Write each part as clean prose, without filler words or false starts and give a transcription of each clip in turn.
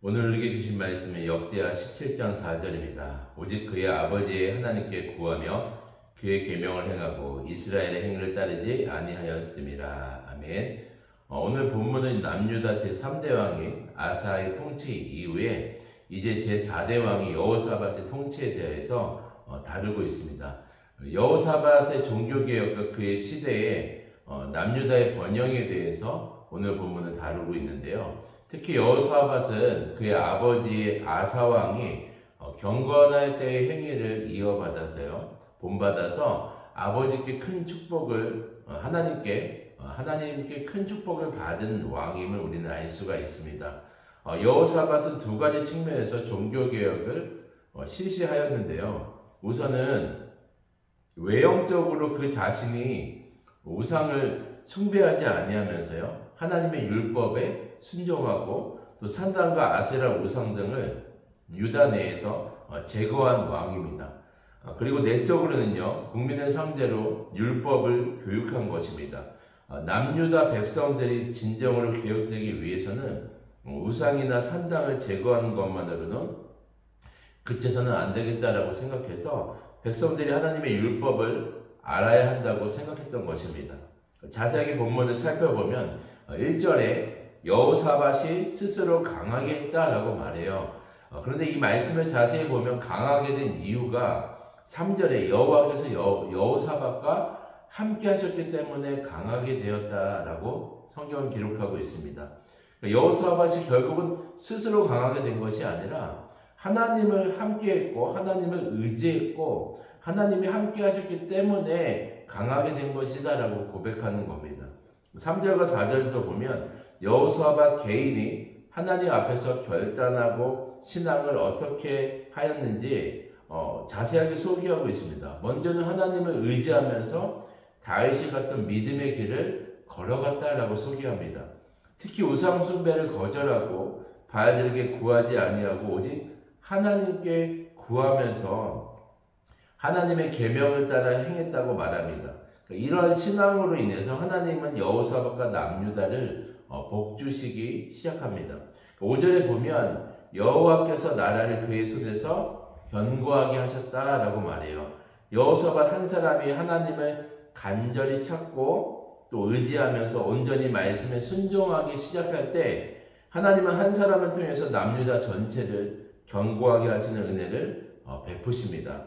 오늘 우리에게 주신 말씀은 역대하 17장 4절입니다. 오직 그의 아버지의 하나님께 구하며 그의 계명을 행하고 이스라엘의 행위를 따르지 아니하였음이라. 아멘. 오늘 본문은 남유다 제3대 왕인 아사의 통치 이후에 이제 제4대 왕이 여호사밧의 통치에 대해서 다루고 있습니다. 여호사밧의 종교개혁과 그의 시대의 남유다의 번영에 대해서 오늘 본문은 다루고 있는데요. 특히 여호사밧은 그의 아버지 아사왕이 경건할 때의 행위를 이어받아서요, 본받아서 아버지께 큰 축복을 하나님께 큰 축복을 받은 왕임을 우리는 알 수가 있습니다. 여호사밧은 두 가지 측면에서 종교개혁을 실시하였는데요. 우선은 외형적으로 그 자신이 우상을 숭배하지 아니하면서요, 하나님의 율법에 순종하고 또 산당과 아세라 우상 등을 유다 내에서 제거한 왕입니다. 그리고 내적으로는요, 국민을 상대로 율법을 교육한 것입니다. 남유다 백성들이 진정으로 개혁되기 위해서는 우상이나 산당을 제거하는 것만으로는 그쳐서는 안 되겠다라고 생각해서 백성들이 하나님의 율법을 알아야 한다고 생각했던 것입니다. 자세하게 본문을 살펴보면 1절에 여호사밧이 스스로 강하게 했다라고 말해요. 그런데 이 말씀을 자세히 보면 강하게 된 이유가 3절에 여호와께서 여호사밧과 함께 하셨기 때문에 강하게 되었다라고 성경은 기록하고 있습니다. 여호사밧이 결국은 스스로 강하게 된 것이 아니라 하나님을 함께 했고 하나님을 의지했고 하나님이 함께 하셨기 때문에 강하게 된 것이다 라고 고백하는 겁니다. 3절과 4절도 보면 여호사밧 개인이 하나님 앞에서 결단하고 신앙을 어떻게 하였는지 자세하게 소개하고 있습니다. 먼저는 하나님을 의지하면서 다윗이 갔던 믿음의 길을 걸어갔다라고 소개합니다. 특히 우상 숭배를 거절하고 바알들에게 구하지 아니하고 오직 하나님께 구하면서 하나님의 계명을 따라 행했다고 말합니다. 이러한 신앙으로 인해서 하나님은 여호사밧과 남유다를 복주시기 시작합니다. 5절에 보면 여호와께서 나라를 그의 손에서 견고하게 하셨다라고 말해요. 여호사밧 한 사람이 하나님을 간절히 찾고 또 의지하면서 온전히 말씀에 순종하기 시작할 때 하나님은 한 사람을 통해서 남유다 전체를 견고하게 하시는 은혜를 베푸십니다.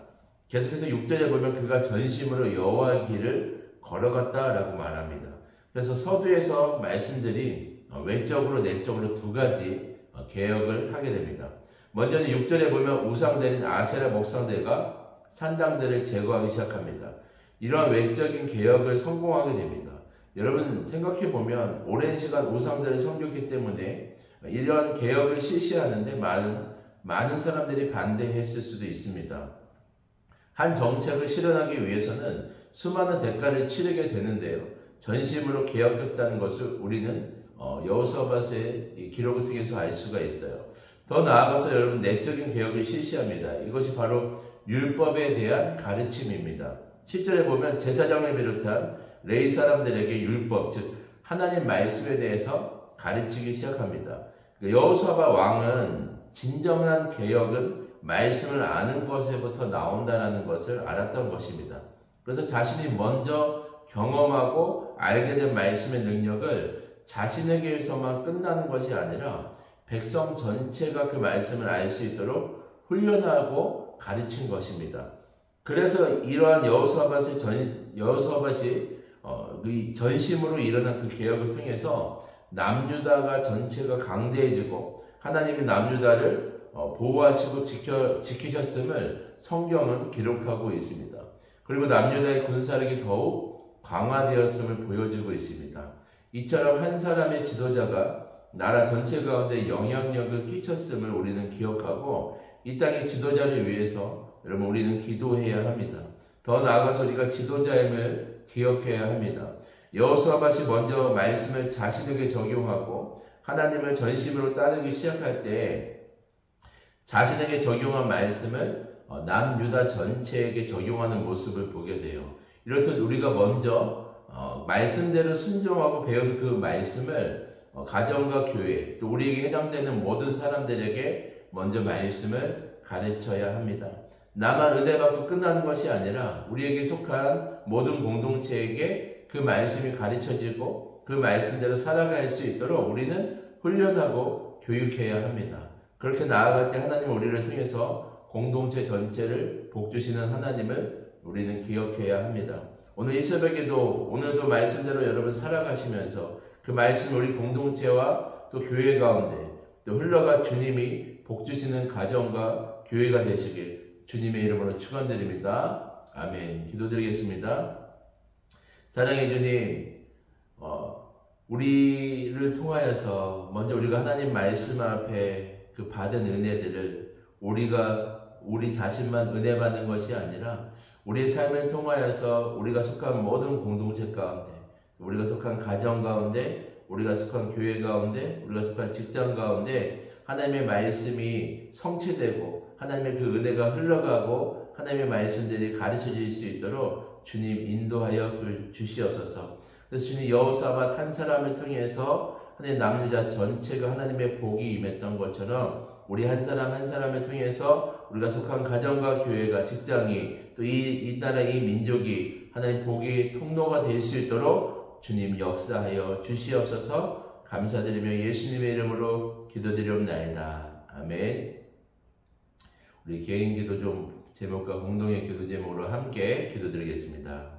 계속해서 6절에 보면 그가 전심으로 여호와의 길을 걸어갔다라고 말합니다. 그래서 서두에서 말씀들이 외적으로 내적으로 두 가지 개혁을 하게 됩니다. 먼저는 6절에 보면 우상들인 아세라 목상들과 산당들을 제거하기 시작합니다. 이러한 외적인 개혁을 성공하게 됩니다. 여러분 생각해 보면 오랜 시간 우상들을 섬겼기 때문에 이러한 개혁을 실시하는데 많은 사람들이 반대했을 수도 있습니다. 한 정책을 실현하기 위해서는 수많은 대가를 치르게 되는데요. 전심으로 개혁했다는 것을 우리는 여호사밧의 기록을 통해서 알 수가 있어요. 더 나아가서 여러분 내적인 개혁을 실시합니다. 이것이 바로 율법에 대한 가르침입니다. 7절에 보면 제사장을 비롯한 레위 사람들에게 율법, 즉 하나님 말씀에 대해서 가르치기 시작합니다. 여호사밧 왕은 진정한 개혁은 말씀을 아는 것에부터 나온다는 것을 알았던 것입니다. 그래서 자신이 먼저 경험하고 알게 된 말씀의 능력을 자신에게서만 끝나는 것이 아니라 백성 전체가 그 말씀을 알 수 있도록 훈련하고 가르친 것입니다. 그래서 이러한 여호사밧이 전심으로 일어난 그 개혁을 통해서 남유다가 전체가 강대해지고 하나님이 남유다를 보호하시고 지키셨음을 성경은 기록하고 있습니다. 그리고 남유다의 군사력이 더욱 강화되었음을 보여주고 있습니다. 이처럼 한 사람의 지도자가 나라 전체 가운데 영향력을 끼쳤음을 우리는 기억하고 이 땅의 지도자를 위해서 여러분 우리는 기도해야 합니다. 더 나아가서 우리가 지도자임을 기억해야 합니다. 여호사밧이 먼저 말씀을 자신에게 적용하고 하나님을 전심으로 따르기 시작할 때 자신에게 적용한 말씀을 남유다 전체에게 적용하는 모습을 보게 돼요. 이렇듯 우리가 먼저 말씀대로 순종하고 배운 그 말씀을 가정과 교회, 또 우리에게 해당되는 모든 사람들에게 먼저 말씀을 가르쳐야 합니다. 나만 은혜 받고 끝나는 것이 아니라 우리에게 속한 모든 공동체에게 그 말씀이 가르쳐지고 그 말씀대로 살아갈 수 있도록 우리는 훈련하고 교육해야 합니다. 그렇게 나아갈 때 하나님 우리를 통해서 공동체 전체를 복주시는 하나님을 우리는 기억해야 합니다. 오늘 이 새벽에도 오늘도 말씀대로 여러분 살아가시면서 그 말씀 우리 공동체와 또 교회 가운데 또 흘러가 주님이 복주시는 가정과 교회가 되시길 주님의 이름으로 축원드립니다. 아멘. 기도드리겠습니다. 사랑의 주님, 우리를 통하여서 먼저 우리가 하나님 말씀 앞에 그 받은 은혜들을 우리 자신만 은혜 받는 것이 아니라 우리의 삶을 통하여서 우리가 속한 모든 공동체 가운데, 우리가 속한 가정 가운데, 우리가 속한 교회 가운데, 우리가 속한 직장 가운데 하나님의 말씀이 성취되고 하나님의 그 은혜가 흘러가고 하나님의 말씀들이 가르쳐질 수 있도록 주님 인도하여 주시옵소서. 그래서 주님 여호사밧 한 사람을 통해서 하나님 남유다 전체가 하나님의 복이 임했던 것처럼 우리 한 사람 한 사람을 통해서 우리가 속한 가정과 교회가 직장이 또 이 나라 이 민족이 하나님 복의 통로가 될 수 있도록 주님 역사하여 주시옵소서. 감사드리며 예수님의 이름으로 기도드리옵나이다. 아멘. 우리 개인 기도 좀 제목과 공동의 기도 제목으로 함께 기도드리겠습니다.